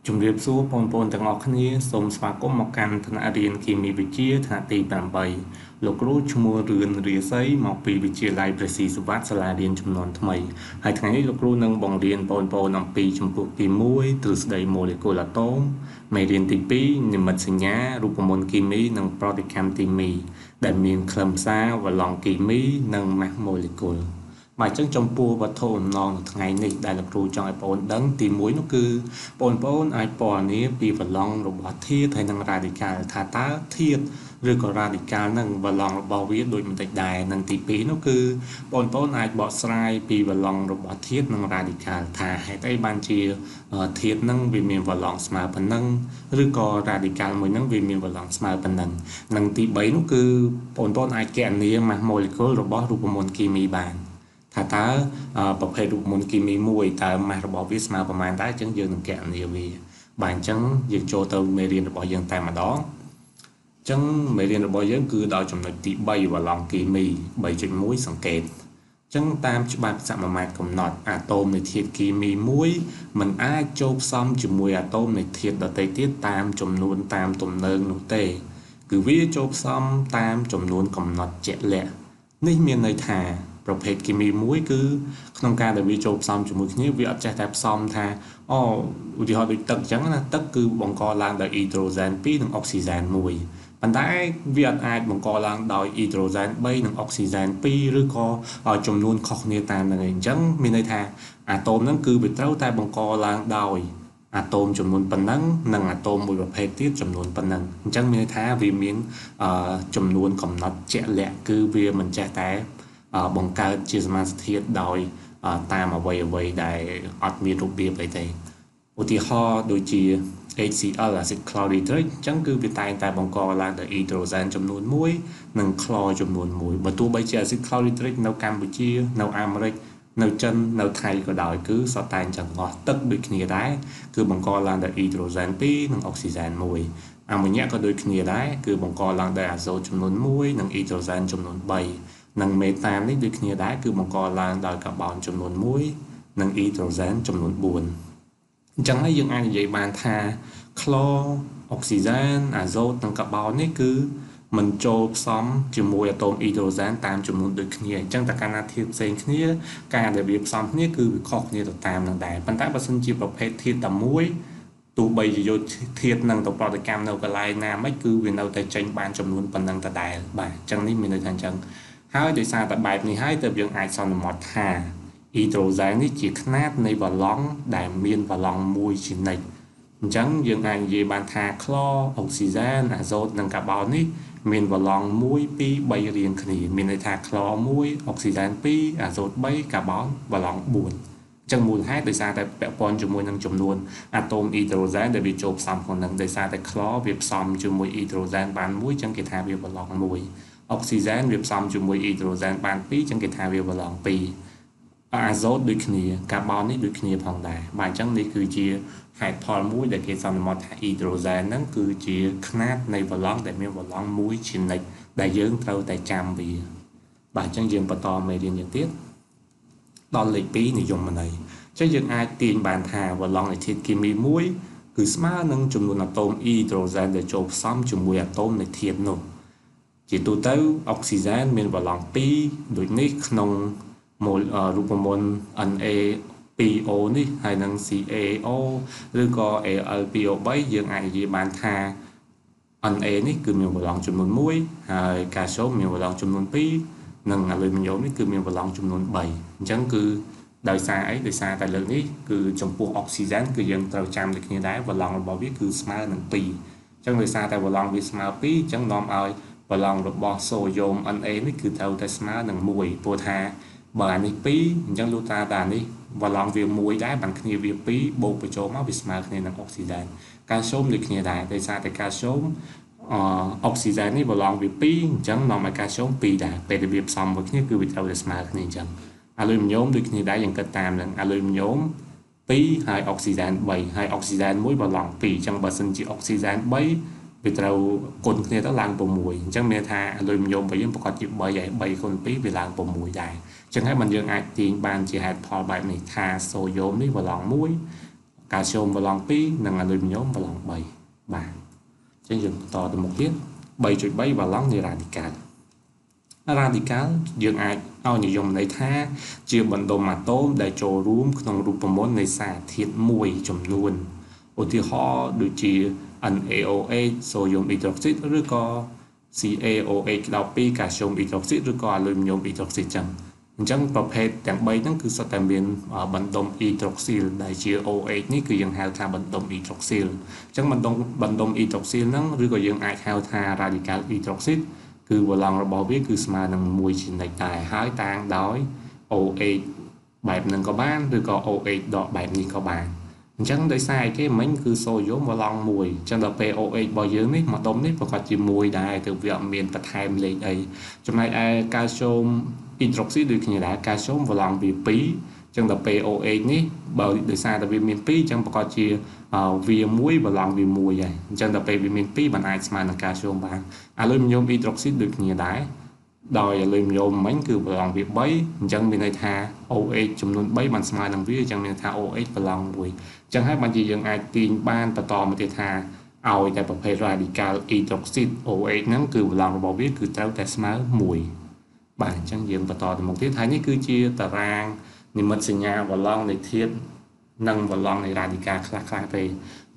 ជំរាបសួរបងប្អូនទាំងអស់គ្នាសូមស្វាគមន៍មកកាន់ថ្នាក់រៀនគីមីវិទ្យាថ្នាក់ទី8លោកគ្រូឈ្មោះរឿនរាសីមកពីវិទ្យាល័យព្រះស៊ីសុវត្ថិសាលារៀនចំនួនថ្មីហើយថ្ងៃនេះលោកគ្រូនឹងបង្រៀនបងប្អូនអំពីជំពូកទី1ទ្រឹស្ដីម៉ូលេគុលអាតូមមេរៀនទី2និមិត្តសញ្ញារូបមន្តគីមីនិងប្រតិកម្មទីមីដែលមានខ្លឹមសារវឡង់គីមីនិងម៉ាស់ម៉ូលេគុលបាទអញ្ចឹងចំពោះវត្ថុអំណងនៅថ្ងៃនេះដែលលោកគ្រូចង់ឲ្យបងប្អូនដឹងទី1នោះគឺបងប្អូនអាចពណ៌នាពីវឡង់របស់ធាតុហើយនិងរ៉ាឌីកាល់ថាតើធាតុឬក៏រ៉ាឌីកាល់នឹងវឡង់របស់វាដូចបន្តិចដែរនិងទី2នោះគឺបងប្អូនអាចបកស្រាយពីវឡង់របស់ធាតុនិងរ៉ាឌីកាល់ថាហេតុអីបានជាធាតុនឹងវាមានវឡង់ស្មើប៉ុណ្ណឹងឬក៏រ៉ាឌីកាល់មួយនឹងវាមានវឡង់ស្មើប៉ុណ្ណឹងនិងទី3នោះគឺបងប្អូនអាចគណនាម៉ាស់ម៉ូលេគុលរបស់រូបមន្តគីមីបានថាតើប្រភេទរូបមន្តគីមីមួយតើម៉ាស់របស់វាស្មើប្រមាណដែរអញ្ចឹងយើងនឹងគណនាវាបាទអញ្ចឹងយើងចូលទៅមេរៀនរបស់យើងតែម្ដងអញ្ចឹងមេរៀនរបស់យើងគឺដល់ចំណុចទី3វឡង់គីមី 3.1 សង្កេតអញ្ចឹងតាមច្បាប់សមាមាត្រកំណត់អាតូមនៃធាតុគីមីមួយมันអាចចូលផ្សំជាមួយអាតូមនៃធាតុដទៃទៀតតាមចំនួនតាមទំនើងនោះទេគឺវាចូលផ្សំតាមចំនួនកំណត់ជាក់លាក់នេះមានន័យថាប្រភេទគីមីមួយគឺក្នុងការដែលវាចូលផ្សំជាមួយគ្នាវាអត់ចេះតែផ្សំថាឧទាហរណ៍ដូចទឹកអញ្ចឹងណាទឹកគឺបង្កឡើងដោយអ៊ីដ្រូសែន2និងអុកស៊ីសែន1ប៉ុន្តែវាអត់អាចបង្កឡើងដោយអ៊ីដ្រូសែន3និងអុកស៊ីសែន2ឬក៏ចំនួនខុសគ្នាតាមនឹងឯងអញ្ចឹងមានន័យថាអាតូមហ្នឹងគឺវាត្រូវតែបង្កឡើងដោយអាតូមចំនួនប៉ុណ្ណឹងនិងអាតូមមួយប្រភេទទៀតចំនួនប៉ុណ្ណឹងអញ្ចឹងមានន័យថាវាមានចំនួនកំណត់ជាក់លាក់គឺវាមិនចេះតែបង្កើតជាសមាសធាតុដោយតាមអ្វីដែលអត់មានរបៀបអីទេឧទាហរណ៍ដូចជា HCl acid chlorhydric អញ្ចឹងគឺវាតែងតែបង្កឡើងដោយអ៊ីដ្រូសែនចំនួន1និងក្លរចំនួន1បើទោះបីជា acid chlorhydric នៅកម្ពុជានៅអាមេរិកនៅចិននៅថៃក៏ដោយគឺសុទ្ធតែអញ្ចឹងអស់ទឹកដូចគ្នាដែរគឺបង្កឡើងដោយអ៊ីដ្រូសែន2និងអុកស៊ីសែន1អាម៉ូញ៉ាក៏ដូចគ្នាដែរគឺបង្កឡើងដោយអាសូតចំនួន1និងអ៊ីដ្រូសែនចំនួន3និងមេតាននេះដូចគ្នាដែរគឺបង្កឡើងដោយកាបូនចំនួន1និងអ៊ីដ្រូសែនចំនួន4អញ្ចឹងហើយយើងអាចនិយាយបានថាក្លរអុកស៊ីសែនអាសូតនិងកាបូននេះគឺមិនចូលផ្សំជាមួយអាតូមអ៊ីដ្រូសែនតាមចំនួនដូចគ្នាអញ្ចឹងតែកាលណាធាតុផ្សេងគ្នាការដែលវាផ្សំគ្នាគឺវាខុសគ្នាទៅតាមនឹងដែរប៉ុន្តែបើសិនជាប្រភេទធាតុតែមួយទោះបីជាយកធាតុនឹងទៅប្រតិកម្មនៅកន្លែងណាមិនគឺវានៅតែចេញបានចំនួនប៉ុណ្ណឹងដដែលបាទអញ្ចឹងនេះមានន័យថាអញ្ចឹងហើយដោយសារតែបែបនេះហើយទើបយើងអាចសន្មតថាអ៊ីដ្រូសែននេះជាខ្នាតនៃវឡង់ដែលមានវឡង់មួយជានិច្ចអញ្ចឹងយើងអាចនិយាយបានថាក្លរអុកស៊ីសែនអាសូតនិងកាបូននេះមានវឡង់1 2 3រៀងគ្នាមានន័យថាក្លរ1អុកស៊ីសែន2អាសូត3កាបូនវឡង់4អញ្ចឹងមូលហេតុដោយសារតែពាក់ព័ន្ធជាមួយនឹងចំនួនអាតូមអ៊ីដ្រូសែនដែលវាចូលផ្សំក្នុងនឹងដោយសារតែក្លរវាផ្សំជាមួយអ៊ីដ្រូសែនបាន1អញ្ចឹងគេថាវាវឡង់1អុកស៊ីសែនវាផ្សំជាមួយអ៊ីដ្រូសែនបាន2អញ្ចឹងគេថាវាវឡង់2អាសូតដូចគ្នាកាបូននេះដូចគ្នាផងដែរបាទអញ្ចឹងនេះគឺជាហេតុផលមួយដែលគេសន្មតថាអ៊ីដ្រូសែនហ្នឹងគឺជាខ្នាតនៃវឡង់ដែលមានវឡង់មួយជានិច្ចដែលយើងត្រូវតែចាំវាបាទអញ្ចឹងយើងបន្តមេរៀនយើងទៀតដល់លេខ2និយមន័យអញ្ចឹងយើងអាចទាញបានថាវឡង់នៃធាតុគីមីមួយគឺស្មើនឹងចំនួនអាតូមអ៊ីដ្រូសែនដែលចូលផ្សំជាមួយអាតូមនៃធាតុនោះជាទូទៅអុកស៊ីសែនមានវឡង់2ដូចនេះក្នុងរូបមន្ត Na2O នេះហើយនឹង CaO ឬក៏ Al2O3 យើងអាចនិយាយបានថា Na នេះគឺមានវឡង់ចំនួន1ហើយកាល់ស្យូមមានវឡង់ចំនួន2និងអាលុយមីញ៉ូមនេះគឺមានវឡង់ចំនួន3អញ្ចឹងគឺដោយសារអីដោយសារតែលើកនេះគឺចំពោះអុកស៊ីសែនគឺយើងត្រូវចាំដូចគ្នាដែរវឡង់របស់វាគឺស្មើនឹង2អញ្ចឹងដោយសារតែវឡង់វាស្មើ2អញ្ចឹងនាំឲ្យវឡង់របស់សូយ៉ូម Na នេះគឺត្រូវតែស្មើនឹង1ព្រោះថាបើអានេះ2អញ្ចឹងលុះត្រាតែអានេះវឡង់វា1ដែរបានគ្នាវា2បូកបញ្ចូលមកវាស្មើគ្នានឹងអុកស៊ីសែនកាល់ស្យូមដូចគ្នាដែរដោយសារតែកាល់ស្យូមអុកស៊ីសែននេះវឡង់វា2អញ្ចឹងនាំឲ្យកាល់ស្យូម2ដែរពេលដែលវាផ្សំមួយគ្នាគឺវាត្រូវតែស្មើគ្នាអញ្ចឹងអាលុយមីញ៉ូមដូចគ្នាដែរយើងគិតតាមនឹងអាលុយមីញ៉ូម2ហើយអុកស៊ីសែន3ហើយអុកស៊ីសែន1វឡង់2អញ្ចឹងបើសិនជាអុកស៊ីសែន3វាត្រូវគុណគ្នាទៅឡើង6អញ្ចឹងមានថាអាលុយមីញ៉ូមរបស់យើងប្រកាសជា3ហើយ3គុណ2វាឡើង6ដែរចឹងហើយมันយើងអាចទាញបានជាហេតុផលបែបនេះថាសូយ៉ូមនេះវឡង់1 កាល់ស្យូមប្រឡង2និងអាលុយមីញ៉ូមប្រឡង3បាទអញ្ចឹងយើងបន្តទៅមុខទៀត 3.3 ប្រឡងនៃរ៉ាឌីកាល់ រ៉ាឌីកាល់យើងអាចឲ្យនិយមន័យថាជាបណ្ដុំអាតូមដែលចូលរួមក្នុងរូបមន្តនៃសារធាតុមួយចំនួនឧទាហរណ៍ដូចជា NaOH សូដ្យូមអ៊ីដ្រូស៊ីតឬក៏ CaOH ក្តៅ2កាល់ស្យូមអ៊ីដ្រូស៊ីតឬក៏អាលុយមីញ៉ូមអ៊ីដ្រូស៊ីតអញ្ចឹងប្រភេទទាំង3ហ្នឹងគឺសុទ្ធតែមានបណ្ដុំអ៊ីដ្រូស៊ីលដែលជា OH នេះគឺយើងហៅថាបណ្ដុំអ៊ីដ្រូស៊ីលអញ្ចឹងបណ្ដុំអ៊ីដ្រូស៊ីលហ្នឹងឬក៏យើងអាចហៅថា radical អ៊ីដ្រូស៊ីតគឺវឡង់របស់វាគឺស្មើនឹង1ជានិច្ចដែរហើយតាំងដោយ OH បែបហ្នឹងក៏បានឬក៏ OH ដកបែបនេះក៏បានអញ្ចឹងដោយសារអីគេមិញគឺសូដ្យូមវឡង់1អញ្ចឹងដល់ពេល OH របស់យើងនេះមកដុំនេះប្រកាសជា1ដែរទៅវាអត់មានបន្ថែមលេខអីចំណែកឯកាល់ស្យូមអ៊ីដ្រូស៊ីតដូចគ្នាដែរកាល់ស្យូមវឡង់វា2អញ្ចឹងដល់ពេល OH នេះបើដោយសារតែវាមាន2អញ្ចឹងប្រកាសជាវា1វឡង់វា1ហើយអញ្ចឹងដល់ពេលវាមាន2បានអាចស្មើនឹងកាល់ស្យូមបានអាលុយមីញ៉ូមអ៊ីដ្រូស៊ីតដូចគ្នាដែរដោយអាលុយមីញ៉ូមមិញគឺវឡង់វា3អញ្ចឹងមានន័យថា OH ចំនួន3បានស្មើនឹងវាអញ្ចឹងមានន័យថា OH វឡង់1អញ្ចឹងហើយបានជាយើងអាចទាញបានបន្តមកទៀតថាឲ្យតែប្រភេទ radical hydroxide OH ហ្នឹងគឺវឡង់របស់វាគឺត្រូវតែស្មើ1បាទអញ្ចឹងយើងបន្តទៅមុខទៀតហើយនេះគឺជាតារាងនិមិត្តសញ្ញាវឡង់នៃធាតុនិងវឡង់នៃ radical ខ្លះៗទេ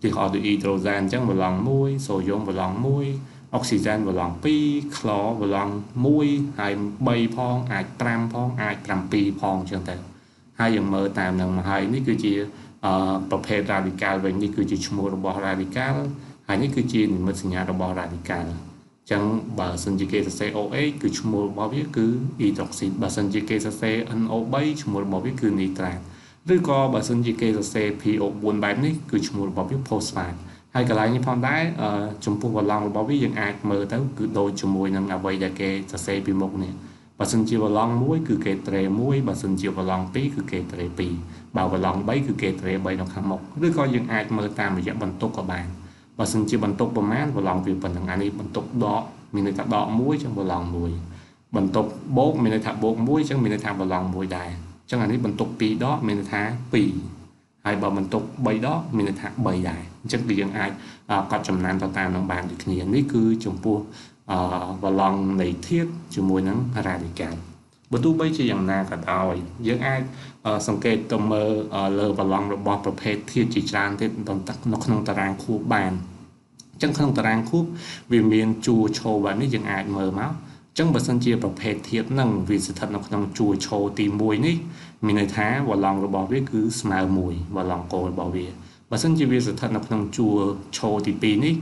ទីហោដូច hydrogen អញ្ចឹងវឡង់1សូដ្យូមវឡង់1អុកស៊ីហ្សែនវឡង់2ក្លរវឡង់1ហើយ3ផងអាច5ផងអាច7ផងអញ្ចឹងទៅហើយយើងមើលតាមនឹងមកហើយនេះគឺជាប្រភេទ radical វិញនេះគឺជាឈ្មោះរបស់ radical ហើយនេះគឺជានិមិត្តសញ្ញារបស់ radical អញ្ចឹងបើសិនជាគេសរសេរ OH គឺឈ្មោះរបស់វាគឺ hydroxide បើសិនជាគេសរសេរ NO3 ឈ្មោះរបស់វាគឺ nitrate ឬក៏បើសិនជាគេសរសេរ PO4 បែបនេះគឺឈ្មោះរបស់វា phosphate ហើយកន្លែងនេះផងដែរចំពោះវឡង់របស់វាយើងអាចមើលទៅគឺដូចជាមួយនឹងអ្វីដែលគេសរសេរពីមុខនេះបើសិនជាវឡង់1គឺគេត្រេ1បើសិនជាវឡង់2គឺគេត្រេ2បើវឡង់3គឺគេត្រេ3នៅខាងមុខឬក៏យើងអាចមើលតាមរយៈបន្ទុកក៏បានបើសិនជាបន្ទុកប្រមាណវឡង់វាប៉ុណ្ណឹងអានេះបន្ទុកដកមានន័យថាដក1ចឹងវឡង់1បន្ទុកបូកមានន័យថាបូក1ចឹងមានន័យថាវឡង់1ដែរចឹងអានេះបន្ទុក2ដកមានន័យថា2ហើយបើបន្ទុក3ដកមានន័យថា3ដែរអញ្ចឹងគឺយើងអាចកត់ចំណាំទៅតាមនឹងបានដូចគ្នានេះគឺចំពោះវឡង់នៃធាតុជាមួយនឹង radical បើទោះបីជាយ៉ាងណាក៏ដោយយើងអាចសង្កេតទៅមើលលើវឡង់របស់ប្រភេទធាតុជាច្រើនទៀតនៅក្នុងតារាងខួបបានអញ្ចឹងក្នុងតារាងខួបវាមានជួរឈរបែបនេះយើងអាចមើលមកអញ្ចឹងបើសិនជាប្រភេទធាតុហ្នឹងវាស្ថិតនៅក្នុងជួរឈរទី1នេះមានន័យថាវឡង់របស់វាគឺស្មើ1វឡង់គោលរបស់វាបើសិនជាវាស្ថិតនៅក្នុងជួរឈរទី2នេះ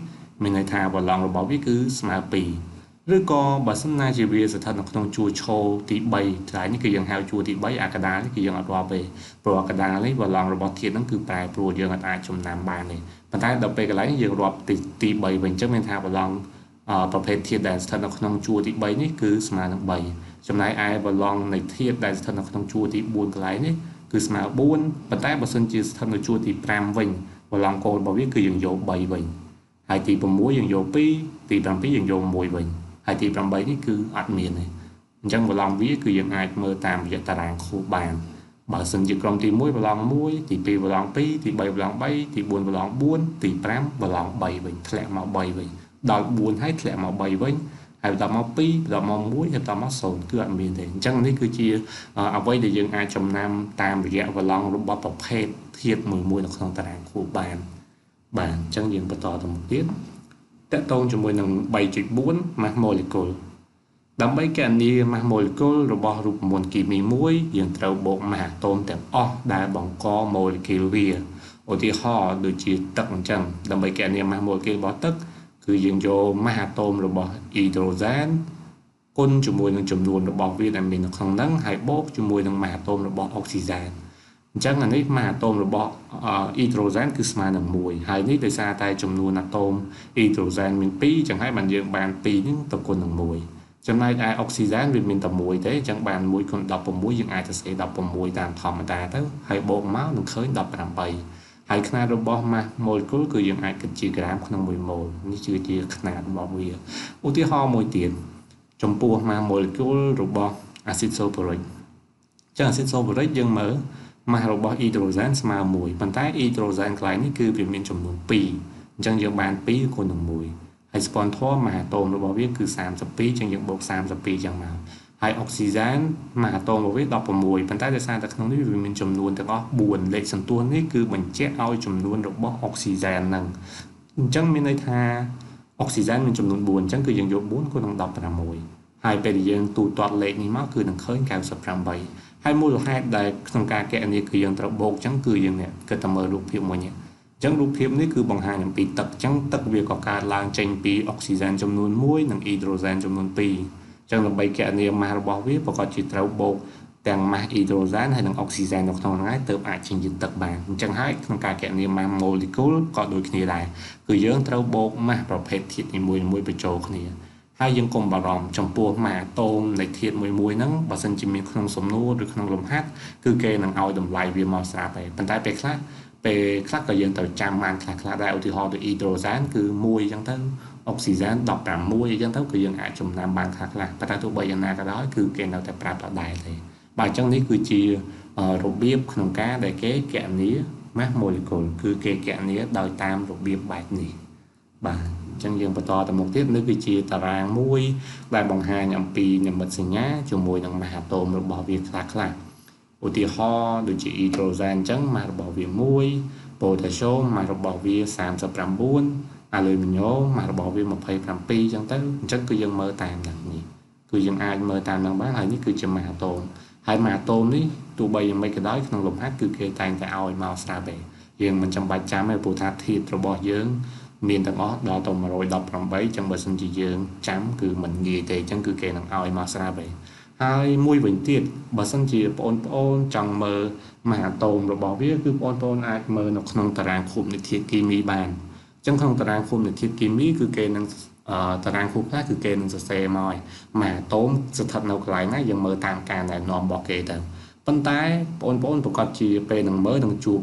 មានន័យថាវឡង់របស់វាគឺស្មើ2ឬក៏បើសិនណាជាវាស្ថិតនៅក្នុងជួរឈរទី3ត្រៃនេះគឺយើងហៅជួរទី3អាកដាលនេះគឺយើងអត់រាប់ទេព្រោះអាកដាលនេះវឡង់របស់ធាតុហ្នឹងគឺប្រែប្រួលយើងអត់អាចចំណាំបានទេប៉ុន្តែដល់ពេលកន្លែងនេះយើងរាប់ទី3វិញអញ្ចឹងមានថាវឡង់ប្រភេទធាតុដែលស្ថិតនៅក្នុងជួរទី3នេះគឺស្មើនឹង3ចំណែកឯវឡង់នៃធាតុដែលស្ថិតនៅក្នុងជួរទី4កន្លែងនេះគឺស្មើ4ប៉ុន្តែបើសិនជាស្ថិតនៅជួរទី5វិញវឡង់គោលរបស់វាគឺយើងយក3វិញហើយទី6យើងយក2ទី7យើងយក1វិញហើយទី8នេះគឺអត់មានទេអញ្ចឹងវឡង់វាគឺយើងអាចមើលតាមរយៈតារាងខួបបានបើសិនជាក្រុមទី1វឡង់1ទី2វឡង់2ទី3វឡង់3ទី4វឡង់4ទី5វឡង់3វិញធ្លាក់មក3វិញដល់4ហើយធ្លាក់មក3វិញហើយបន្តមក2បន្តមក1ហើយបន្តមក0គឺអត់មានទេអញ្ចឹងនេះគឺជាអ្វីដែលយើងអាចចំណាំតាមរយៈវឡង់របស់ប្រភេទធាតុមួយនៅក្នុងតារាងខួបបានបាទអញ្ចឹងយើងបន្តទៅមុខទៀតតកតងជាមួយនឹង 3.4 mass molecule ដើម្បីគណនា mass molecule របស់រូបមន្តគីមីមួយយើងត្រូវបូក mass atom ទាំងអស់ដែលបង្ក molecule វាឧទាហរណ៍ដូចជាទឹកអញ្ចឹងដើម្បីគណនា mass molecule របស់ទឹកគឺយើងយក mass atom របស់ hydrogen គុណជាមួយនឹងចំនួនរបស់វាដែលមាននៅក្នុងហ្នឹងហើយបូកជាមួយនឹង mass atom របស់ oxygen អញ្ចឹងអានេះ mass atom របស់ hydrogen គឺស្មើនឹង1ហើយនេះដោយសារតែចំនួន atom hydrogen មាន2អញ្ចឹងហើយបានយើងបាន2ហ្នឹងទៅគុណនឹង1ចំណែកឯ oxygen វាមានតែ1ទេអញ្ចឹងបាន1គុណ16យើងអាចសរសេរ16តាមធម្មតាទៅហើយបូកមកនឹងឃើញ18ហើយຂະຫນាតរបស់ mass molecule គឺយើងអាចគិតជាក្រាមក្នុង1 mol នេះគឺជាຂະຫນាតរបស់វាឧទាហរណ៍មួយទៀតចំពោះ mass molecule របស់ acid sulfuric ចឹង acid sulfuric យើងមើល ម៉ាស់របស់ hydrogen ស្មើ1ប៉ុន្តែ hydrogen កន្លែងនេះគឺវាមានចំនួន2អញ្ចឹងយើងបាន2គុណនឹង1ហើយស្ពាន់ធម៌ម៉ាស់អាតូមរបស់វាគឺ32អញ្ចឹងយើងបូក32ចឹងមកហើយអុកស៊ីហ្សែនម៉ាស់អាតូមរបស់វា16ប៉ុន្តែដោយសារតែក្នុងនេះវាមានចំនួនទាំងអស់4លេខសន្ទុះនេះគឺបញ្ជាក់ឲ្យចំនួនរបស់អុកស៊ីហ្សែនហ្នឹងអញ្ចឹងមានន័យថាអុកស៊ីហ្សែនមានចំនួន4អញ្ចឹងគឺយើងយក4គុណនឹង16ហើយពេលដែលយើងទូទាត់លេខនេះមកគឺនឹងឃើញ98ហើយមូលហេតុដែលក្នុងការកណនាគឺយើងត្រូវបូកអញ្ចឹងគឺយើងនេះគិតតែមើលរូបភាពមួយនេះអញ្ចឹងរូបភាពនេះគឺបង្ហាញអំពីទឹកអញ្ចឹងទឹកវាក៏កើតឡើងចេញពីអុកស៊ីហ្សែនចំនួន1និងអ៊ីដ្រូសែនចំនួន2អញ្ចឹងដើម្បីកណនាម៉ាស់របស់វាប្រកបជាត្រូវបូកទាំងម៉ាស់អ៊ីដ្រូសែនហើយនិងអុកស៊ីហ្សែននៅក្នុងហ្នឹងហើយទើបអាចចេញជាទឹកបានអញ្ចឹងហើយក្នុងការកណនាម៉ាស់ molecule ក៏ដូចគ្នាដែរគឺយើងត្រូវបូកម៉ាស់ប្រភេទធាតុនីមួយៗបញ្ចូលគ្នាហើយយើងកុំបារម្ភចំពោះម៉ាអាតូមនៃធាតុមួយហ្នឹងបើសិនជាមានក្នុងសំណួរឬក្នុងលំហាត់គឺគេនឹងឲ្យតម្លៃវាមកស្រាប់ហើយប៉ុន្តែពេលខ្លះក៏យើងត្រូវចាំបានខ្លះដែរឧទាហរណ៍ដូច hydrogen គឺ1អញ្ចឹងទៅ oxygen 16អញ្ចឹងទៅគឺយើងអាចចំណាំបានខ្លះប៉ុន្តែទោះបីយ៉ាងណាក៏ដោយគឺគេនៅតែប្រាប់ដដែលទេបាទអញ្ចឹងនេះគឺជារបៀបក្នុងការដែលគេកណនា mass molecule គឺគេកណនាដោយតាមរបៀបបែបនេះបាទអញ្ចឹងយើងបន្តទៅមុខទៀតនេះគឺជាតារាងមួយដែលបង្ហាញអំពីនិមិត្តសញ្ញាជាមួយនឹងម៉ាស់អាតូមរបស់វាខ្លះឧទាហរណ៍ដូចជា hydrogen អញ្ចឹងម៉ាស់របស់វា1 potassium ម៉ាស់របស់វា39 aluminum ម៉ាស់របស់វា27អញ្ចឹងទៅអញ្ចឹងគឺយើងមើលតាមហ្នឹងនេះគឺយើងអាចមើលតាមហ្នឹងបានហើយនេះគឺជាម៉ាស់អាតូមហើយម៉ាស់អាតូមនេះទោះបីយ៉ាងម៉េចក៏ដោយក្នុងលំហាត់គឺគេតែងតែឲ្យមកស្រាប់ទេយើងមិនចាំបាច់ចាំទេព្រោះថាធាតុរបស់យើងមានទាំងអស់ដល់ទៅ118អញ្ចឹងបើសិនជាយើងចាំគឺមិនងាយទេអញ្ចឹងគឺគេនឹងឲ្យមកស្រាប់ទេហើយមួយវិញទៀតបើសិនជាបងប្អូនចង់មើលម៉ាស់អាតូមរបស់វាគឺបងប្អូនអាចមើលនៅក្នុងតារាងខូបនៃធាតុគីមីបានអញ្ចឹងក្នុងតារាងខូបនៃធាតុគីមីគឺគេនឹងតារាងខូបខ្លះគឺគេនឹងសរសេរមកឲ្យម៉ាស់អាតូមស្ថិតនៅកន្លែងណាយើងមើលតាមការណែនាំរបស់គេទៅប៉ុន្តែបងប្អូនប្រកាសជាពេលនឹងមើលនឹងជួប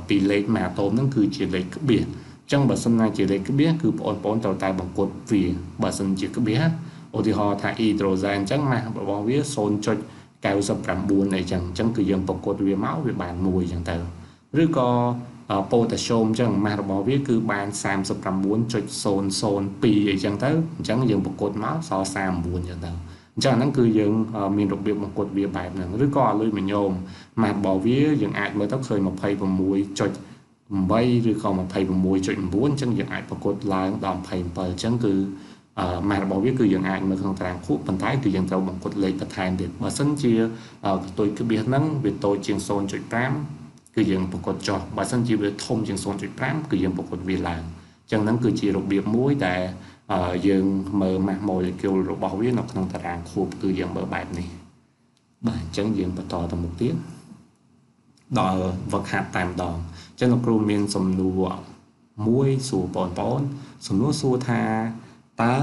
ពីលេខម៉ាស់អាតូមហ្នឹងគឺជាលេខក្បៀសចឹងបើសិនណាជាលេខក្បៀសគឺបងប្អូនត្រូវតែបង្កត់វាបើសិនជាក្បៀសឧទាហរណ៍ថា hydrogen អញ្ចឹងម៉ាស់របស់វា 0.99 អីចឹងគឺយើងបង្កត់វាមកវាបាន1អញ្ចឹងទៅឬក៏ potassium អញ្ចឹងម៉ាស់របស់វាគឺបាន 39.002 អីចឹងទៅអញ្ចឹងយើងបង្កត់មកសល់39អញ្ចឹងទៅអញ្ចឹងហ្នឹងគឺយើងមានរបៀបបង្កត់វាបែបហ្នឹងឬក៏ aluminum ម៉ាស់របស់វាយើងអាចមើលទៅឃើញ26.8 ឬក៏ 26.9 អញ្ចឹងយើងអាចប្រកួតឡើងដល់27អញ្ចឹងគឺម៉ាស់របស់វាគឺយើងអាចមើលក្នុងតារាងខួបប៉ុន្តែគឺយើងត្រូវបង្កត់លេខបន្ថែមទៀតបើសិនជាផ្ទុយក្បៀសហ្នឹងវាតូចជាង 0.5 គឺយើងប្រកត់ចុះបើសិនជាវាធំជាង 0.5 គឺយើងប្រកត់វាឡើងអញ្ចឹងហ្នឹងគឺជារបៀបមួយដែលយើងមើល mass molecule របស់វានៅក្នុងតារាងខួបគឺយើងមើលបែបនេះបាទអញ្ចឹងយើងបន្តទៅមុខទៀតដល់វឹកហាត់តែម្ដងអញ្ចឹងលោកគ្រូមានសំណួរមួយសួរបងប្អូនសំណួរសួរថាតើ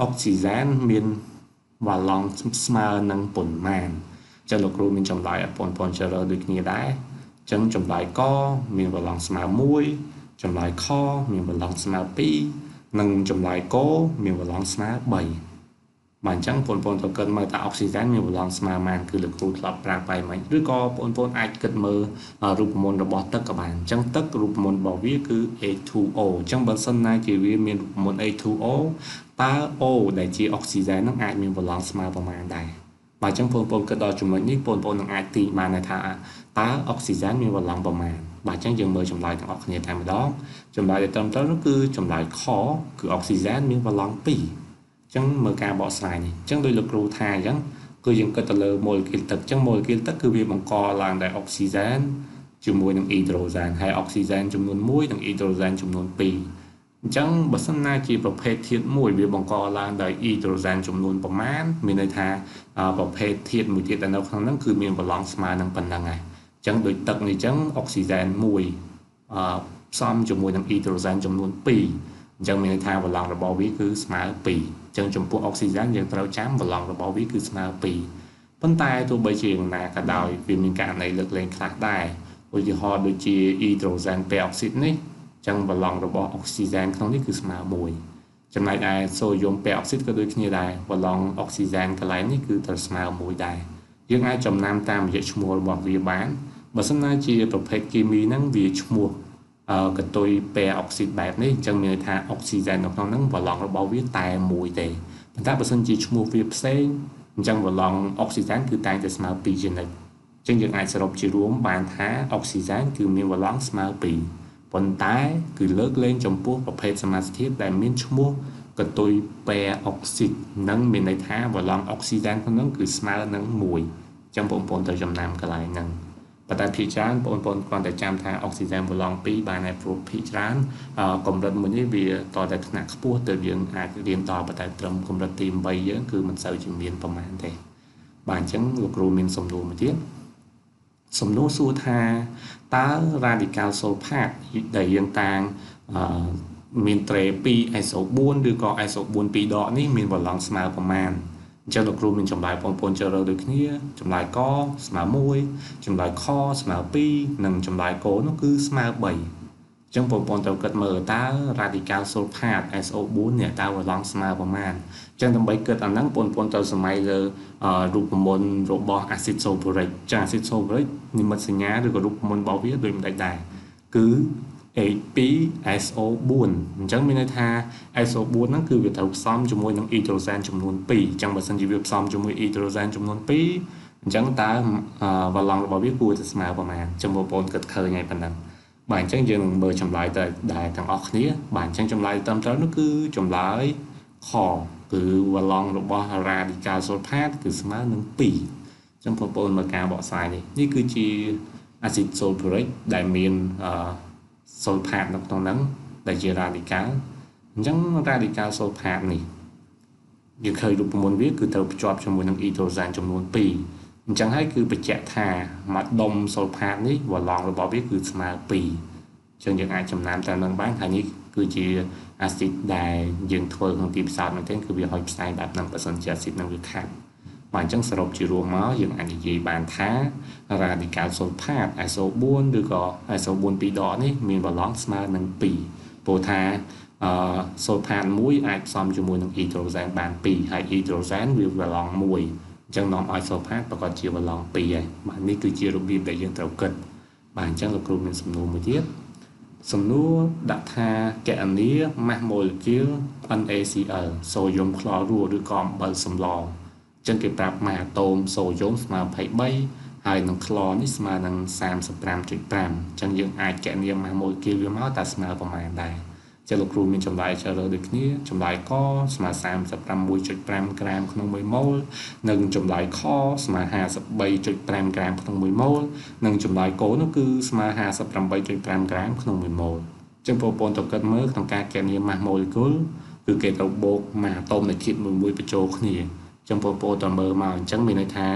អុកស៊ីហ្សែនមានវ៉ាឡង់ស្មើនឹងប៉ុន្មានអញ្ចឹងលោកគ្រូមានចម្លើយឲ្យបងប្អូនជ្រើសរើសដូចគ្នាដែរអញ្ចឹងចម្លើយកមានវ៉ាឡង់ស្មើ1ចម្លើយខមានវ៉ាឡង់ស្មើ2និងចម្លើយកមានវ៉ាឡង់ស្មើ3បាទអញ្ចឹងបងប្អូនត្រូវគិតមើលតើអុកស៊ីហ្សែនមានវ៉ាឡង់ស្មើប៉ុន្មានគឺលោកគ្រូធ្លាប់ប្រាប់បែបម៉េចឬក៏បងប្អូនអាចគិតមើលរូបមន្តរបស់ទឹកក៏បានអញ្ចឹងទឹករូបមន្តរបស់វាគឺ H2O អញ្ចឹងបើសិនណាជាវាមានរូបមន្ត H2O តើ O ដែលជាអុកស៊ីហ្សែននឹងអាចមានវ៉ាឡង់ស្មើប្រមាណដែរបាទអញ្ចឹងបងប្អូនគិតដល់ចំណុចនេះបងប្អូននឹងអាចទាញបានថាតើអុកស៊ីហ្សែនមានវ៉ាឡង់ប្រមាណបាទអញ្ចឹងយើងមើលចម្លើយទាំងអស់គ្នាតែម្ដងចម្លើយដែលត្រឹមត្រូវនោះគឺចម្លើយខគឺអុកស៊ីហ្សែនមានវ៉ាឡង់2អញ្ចឹងមើលការបកស្រាយនេះអញ្ចឹងដោយលោកគ្រូថាអញ្ចឹងគឺយើងគិតទៅលើ molecule ទឹកអញ្ចឹង molecule ទឹកគឺវាបង្កឡើងដោយអុកស៊ីហ្សែនជាមួយនឹង hydrogen ហើយអុកស៊ីហ្សែនចំនួន1និង hydrogen ចំនួន2អញ្ចឹងបើសិនណាជាប្រភេទធាតុមួយវាបង្កឡើងដោយ hydrogen ចំនួនប្រមាណមានន័យថាប្រភេទធាតុមួយទៀតដែលនៅក្នុងហ្នឹងគឺមានវ៉ាឡង់ស្មើនឹងប៉ុណ្ណឹងហើយអញ្ចឹងដូចទឹកនេះអញ្ចឹងអុកស៊ីហ្សែន1ផ្សំជាមួយនឹង hydrogen ចំនួន2អញ្ចឹងមានន័យថាវ៉ាឡង់របស់វាគឺស្មើ2អញ្ចឹងចំពោះអុកស៊ីហ្សែនយើងត្រូវចាំវ៉ាឡង់របស់វាគឺស្មើ2ប៉ុន្តែទោះបីជាយ៉ាងណាក៏ដោយវាមានករណីលើកលែងខ្លះដែរឧទាហរណ៍ដូចជា hydrogen peroxide នេះអញ្ចឹងវ៉ាឡង់របស់អុកស៊ីហ្សែនក្នុងនេះគឺស្មើ1ចំណែកឯសូដ្យូមពេរ៉ុកស៊ីតក៏ដូចគ្នាដែរវ៉ាឡង់អុកស៊ីហ្សែនកន្លែងនេះគឺត្រូវស្មើ1ដែរយើងអាចចំណាំតាមរយៈឈ្មោះរបស់វាបាន បើសិនណាជាប្រភេទគីមីហ្នឹងវាឈ្មោះកតុយពែអុកស៊ីតបែបនេះអញ្ចឹងមានន័យថាអុកស៊ីហ្សែននៅក្នុងហ្នឹងវ៉ាឡង់របស់វាតែមួយទេប៉ុន្តែបើសិនជាឈ្មោះវាផ្សេងអញ្ចឹងវ៉ាឡង់អុកស៊ីហ្សែនគឺតែងតែស្មើ2ជានិច្ចអញ្ចឹងយើងអាចសរុបជារួមបានថាអុកស៊ីហ្សែនគឺមានវ៉ាឡង់ស្មើ2ប៉ុន្តែគឺលើកលែងចំពោះប្រភេទសមាសធាតុដែលមានឈ្មោះកតុយពែអុកស៊ីតនឹងមានន័យថាវ៉ាឡង់អុកស៊ីហ្សែនក្នុងហ្នឹងគឺស្មើនឹង1អញ្ចឹងបងប្អូនត្រូវចំណាំកន្លែងហ្នឹងប៉ុន្តែភាគច្រើនបងប្អូនគ្រាន់តែចាំថាអុកស៊ីហ្សែនវ៉ាឡង់2បានហើយព្រោះភាគច្រើនកម្រិតមួយនេះវាតតែថ្នាក់ខ្ពស់ទៅយើងអាចរៀនដល់ប៉ុន្តែត្រឹមកម្រិតទី8យើងគឺមិនសូវជាមានប្រមាណទេបាទអញ្ចឹងលោកគ្រូមានសំណួរមួយទៀតសំណួរសួរថាតើ radical sulfate ដែលយើងតាំងមានត្រេ2 SO4 ឬក៏ SO4 2ដកនេះមានវ៉ាឡង់ស្មើប្រមាណអញ្ចឹងលោកគ្រូមានចម្លើយបងប្អូនជ្រើសរើសដូចគ្នាចម្លើយកស្មើ1ចម្លើយខស្មើ2និងចម្លើយកនោះគឺស្មើ3អញ្ចឹងបងប្អូនត្រូវគិតមើលតើ radical sulfate SO4 នេះតើវ៉ាឡង់ស្មើប្រមាណអញ្ចឹងដើម្បីគិតអាហ្នឹងបងប្អូនត្រូវសម័យលើរូបមន្តរបស់ acid sulfuric ចា acid sulfuric និមិត្តសញ្ញាឬក៏រូបមន្តរបស់វាដូចមិនដែរគឺ H2SO4 អញ្ចឹងមានន័យថា SO4 ហ្នឹងគឺវាត្រូវផ្សំជាមួយនឹង hydrogen ចំនួន2អញ្ចឹងបើសិនជាវាផ្សំជាមួយ hydrogen ចំនួន2អញ្ចឹងតើវ៉ាឡង់របស់វាគួរតែស្មើប្រមាណអញ្ចឹងបងប្អូនគិតឃើញហើយប៉ុណ្ណឹងបាទអញ្ចឹងយើងនឹងមើលចម្លើយទៅដែរទាំងអស់គ្នាបាទអញ្ចឹងចម្លើយត្រឹមត្រូវនោះគឺចម្លើយខគឺវ៉ាឡង់របស់ radical sulfate គឺស្មើនឹង2អញ្ចឹងបងប្អូនមើលការបកស្រាយនេះគឺជា acid sulfuric ដែលមានsulfate នៅក្នុងហ្នឹងដែលជា radical អញ្ចឹង radical sulfate នេះយើងឃើញរូបមន្តវាគឺត្រូវភ្ជាប់ជាមួយនឹង hydrogen ចំនួន2អញ្ចឹងហើយគឺបញ្ជាក់ថាមួយដុំ sulfate នេះវ៉ាឡង់របស់វាគឺស្មើ2អញ្ចឹងយើងអាចចំណាំតាមនឹងបានថានេះគឺជា acid ដែលយើងធ្វើក្នុងទីផ្សារមែនទេគឺវាហុចផ្សែងបែបហ្នឹងបើសិនជា acid នឹងវាខាប់បាទអញ្ចឹងសរុបជារួមមកយើងអាចនិយាយបានថា radical sulfate SO4 ឬក៏ SO4 2ដកនេះមានវ៉ាឡង់ស្មើនឹង2ព្រោះថាsulfate មួយអាចផ្សំជាមួយនឹង hydrogen បាន2ហើយ hydrogen វាវ៉ាឡង់1អញ្ចឹងនាំឲ្យ sulfate ប្រកបជាវ៉ាឡង់2ហើយបាទនេះគឺជារបៀបដែលយើងត្រូវគិតបាទអញ្ចឹងលោកគ្រូមានសំណួរមួយទៀតសំណួរដាក់ថាគណនា mass molecule NaCl សូយ៉ូមក្លរ៉ូឬក៏អំបិលសម្លចឹងគេប្រាប់មួយអាតូមសូយ៉ូមស្មើ23ហើយនឹងក្លរនេះស្មើនឹង35.5អញ្ចឹងយើងអាចគណនា mass molecule វាមកតែស្មើប្រមាណដែរចឹងលោកគ្រូមានចម្លើយជ្រើសរើសដូចគ្នាចម្លើយកស្មើ 36.5 ក្រាមក្នុង1ម៉ូលនិងចម្លើយខស្មើ 53.5 ក្រាមក្នុង1ម៉ូលនិងចម្លើយកនោះគឺស្មើ 58.5 ក្រាមក្នុង1ម៉ូលចឹងបងប្អូនត្រូវគិតមើលក្នុងការគណនា mass molecule គឺគេត្រូវបូកមួយអាតូមនៃធាតុមួយបញ្ចូលគ្នាចឹងបងប្អូនត្រូវមើលមកអញ្ចឹងមានន័យថា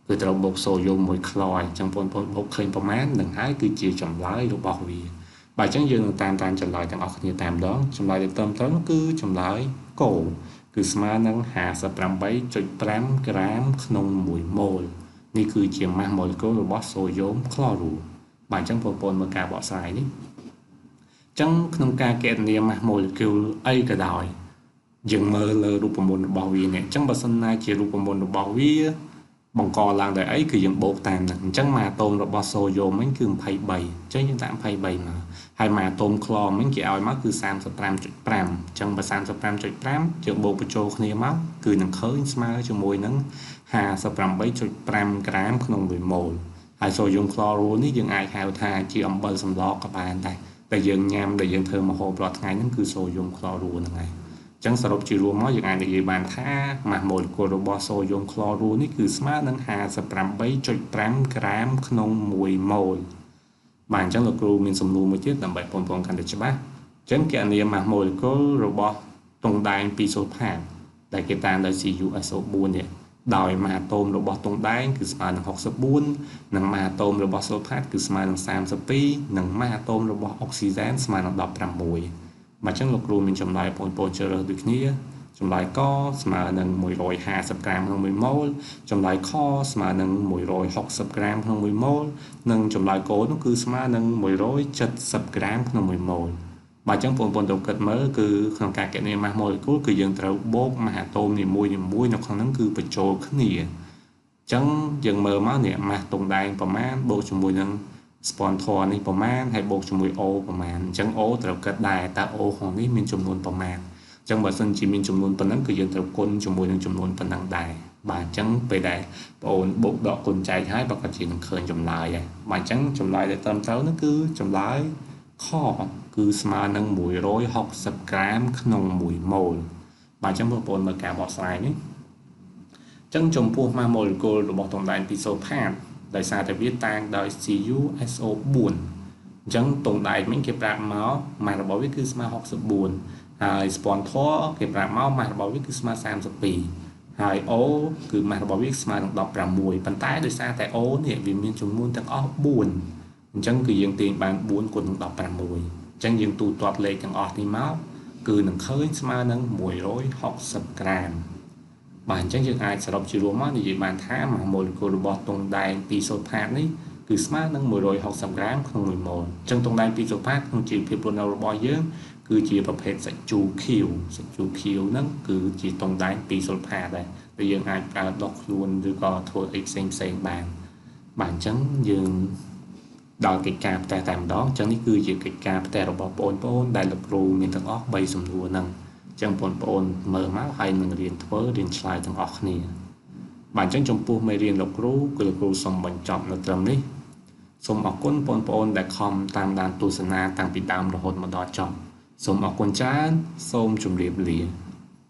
គឺត្រូវបូកសូយ៉ូមមួយក្លរអញ្ចឹងបងប្អូនបូកឃើញប្រមាណនឹងហើយគឺជាចម្លើយរបស់វាបាទអញ្ចឹងយើងនឹងតាមចម្លើយទាំងអស់គ្នាតែម្ដងចម្លើយដែលត្រឹមត្រូវគឺចម្លើយកគឺស្មើនឹង 58.5 ក្រាមក្នុង1ម៉ូលនេះគឺជា mass molecule របស់សូយ៉ូមក្លរ៉ូបាទអញ្ចឹងបងប្អូនមើលការបកស្រាយនេះអញ្ចឹងក្នុងការគណនា mass molecule អីក៏ដោយយើងមើលលើរូបមន្តរបស់វានេះអញ្ចឹងបើសិនណាជារូបមន្តរបស់វាបង្កឡើងដោយអីគឺយើងបូកតាមហ្នឹងអញ្ចឹងមួយអាតូមរបស់សូយ៉ូមវិញគឺ23អញ្ចឹងយើងដាក់23មកហើយមួយអាតូមក្លរវិញគេឲ្យមកគឺ 35.5 អញ្ចឹងបើ 35.5 យើងបូកបញ្ចូលគ្នាមកគឺនឹងឃើញស្មើជាមួយនឹង 58.5 ក្រាមក្នុង1ម៉ូលហើយសូយ៉ូមក្លរ៉ូនេះយើងអាចហៅថាជាអំបិលសម្លក៏បានដែរតែយើងញ៉ាំដែលយើងធ្វើម្ហូបរាល់ថ្ងៃហ្នឹងគឺសូយ៉ូមក្លរ៉ូហ្នឹងហើយអញ្ចឹងសរុបជារួមមកយើងអាចនិយាយបានថា mass molecule របស់សូយ៉ូមក្លរ៉ូនេះគឺស្មើនឹង 58.5 ក្រាមក្នុង1ម៉ូលបាទអញ្ចឹងលោកគ្រូមានសំណួរមួយទៀតដើម្បីបងប្អូនកាន់តែច្បាស់អញ្ចឹងគណនា mass molecule របស់តុងដែងពីសូផាតដែលគេតាមដោយ CuSO4 នេះដោយមួយអាតូមរបស់តុងដែងគឺស្មើនឹង64និងមួយអាតូមរបស់សូផាតគឺស្មើនឹង32និងមួយអាតូមរបស់អុកស៊ីហ្សែនស្មើនឹង16បាទអញ្ចឹងលោកគ្រូមានចម្លើយបងប្អូនជ្រើសរើសដូចគ្នាចម្លើយកស្មើនឹង150ក្រាមក្នុង1ម៉ូលចម្លើយខស្មើនឹង160ក្រាមក្នុង1ម៉ូលនិងចម្លើយកនោះគឺស្មើនឹង170ក្រាមក្នុង1ម៉ូលបាទអញ្ចឹងបងប្អូនត្រូវគិតមើលគឺក្នុងការគណនា mass molecule គឺយើងត្រូវបូកមួយអាតូមនីមួយៗនៅក្នុងហ្នឹងគឺបញ្ចូលគ្នា ចឹងយើងមើលមកនេះម៉ាស់តុងដែងប្រមាណបូកជាមួយនឹង sponsor នេះប្រមាណហើយបូកជាមួយ O ប្រមាណអញ្ចឹង O ត្រូវគិតដែរតើ O ของនេះមានចំនួនប្រមាណអញ្ចឹងបើសិនជាមានចំនួនប៉ុណ្ណឹងគឺយើងត្រូវគុណជាមួយនឹងចំនួនប៉ុណ្ណឹងដែរបាទអញ្ចឹងពេលដែលបងអូនបូកដកគុណចែកហើយបើក៏ជានឹងឃើញចម្លើយដែរបាទអញ្ចឹងចម្លើយដែលត្រឹមត្រូវនោះគឺចម្លើយខគឺស្មើនឹង160ក្រាមក្នុង1ម៉ូលបាទអញ្ចឹងបងប្អូនមើលការបកស្រាយនេះចឹងចំពោះម៉ាស់ម៉ូលេគុលរបស់តុងដែនពីសូថាតដោយសារតែវាតាំងដោយ CuSO4 អញ្ចឹងតុងដែនវិញគេប្រាប់មកម៉ាស់របស់វាគឺស្មើ64ហើយ sponsor គេប្រាប់មកម៉ាស់របស់វាគឺស្មើ32ហើយ O គឺម៉ាស់របស់វាស្មើនឹង16ប៉ុន្តែដោយសារតែ O នេះវាមានចំនួនទាំងអស់4អញ្ចឹងគឺយើងទាញបាន4គុណនឹង16អញ្ចឹងយើងទូទាត់លេខទាំងអស់នេះមកគឺនឹងឃើញស្មើនឹង160ក្រាមបាទអញ្ចឹងយើងអាចសរុបជារួមមកនិយាយបានថាម៉ាស់ម៉ូលេគុលរបស់តុងដែនពីសូថាតនេះគឺស្មើនឹង160ក្រាមក្នុង1ម៉ូលអញ្ចឹងតុងដែនពីសូថាតក្នុងជីវភាពរស់នៅរបស់យើងគឺជាប្រភេទសាច់ជូរខៀវសាច់ជូរខៀវហ្នឹងគឺជាតុងដែនពីសូថាតដែរដែលយើងអាចប្រើដុសខ្លួនឬក៏ធ្វើអីផ្សេងបានបាទអញ្ចឹងយើងដល់កិច្ចការផ្ទះតែម្ដងអញ្ចឹងនេះគឺជាកិច្ចការផ្ទះរបស់បងប្អូនដែលលោកគ្រូមានទាំងអស់3សំណួរហ្នឹងចឹងបងប្អូនមើលមកហើយនឹងរៀនធ្វើរៀនឆ្លើយទាំងអស់គ្នាបាទអញ្ចឹងចំពោះមេរៀនលោកគ្រូគឺលោកគ្រូសូមបញ្ចប់នៅត្រឹមនេះសូមអរគុណបងប្អូនដែលខំតាមដានទស្សនាតាំងពីដើមរហូតមកដល់ចប់សូមអរគុណច្រើនសូមជម្រាបលា